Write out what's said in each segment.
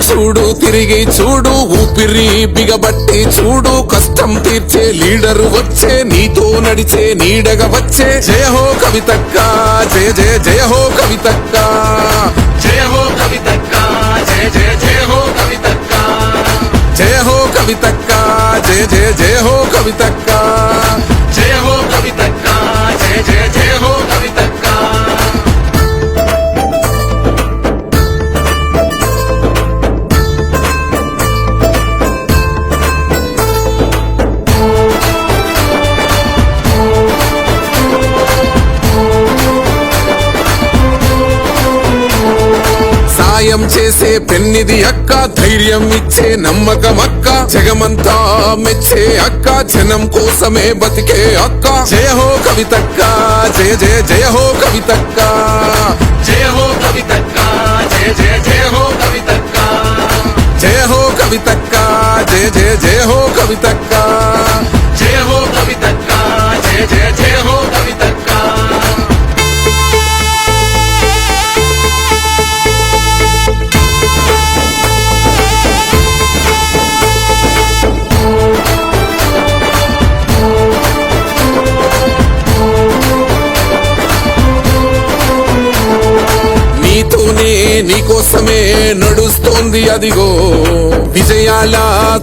చూడు తిరిగి చూడు ఊపిరి బిగబట్టి చూడు కష్టం తీర్చే లీడరు వచ్చే నీతో నడిచే నీడగా వచ్చే జయ హో కవితక్క జయ జయ జయ హో కవితక్క జయ హో కవితక్క జయ జయ జయ హో కవితక్క జయ హో కవితక్క జయ జయ జయ హో కవితక్క జయ హో కవితక్క జయ జయ జయ హో కవితక్క సాయం చేసే పెన్నిది అక్క ధైర్యం ఇచ్చే నమ్మకం అక్క జగమంతా మెచ్చే అక్క జనం కోసమే బతికే అక్క జయ హో కవితక్క జయ జయ జయ హో కవితక్క జయ హో కవితక్క జయ జయ జయ హో కవితక్క జయ హో కవితక్క జయ జయ జయ హో కవితక్క జయ హో కవితక్క జయ జయ జయ హో కవితక్క నీతోనే నీకోసమే నడుస్తోంది అదిగో విజయాల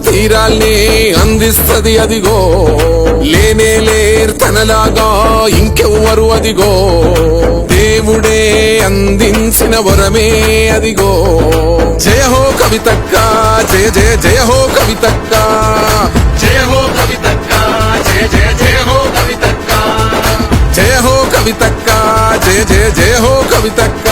తీరాల్ని అందిస్తది అదిగో లేనే లేర్ తనలాగా ఇంకెవ్వరు అదిగో దేవుడే అందించిన వరమే అదిగో జయ హో కవితక్క జయ జయ జయ హో కవితక్క జయ హో కవితక్క జయ జయ జయ హో కవితక్క జయ హో కవితక్క జయ జయ జయ హో కవితక్క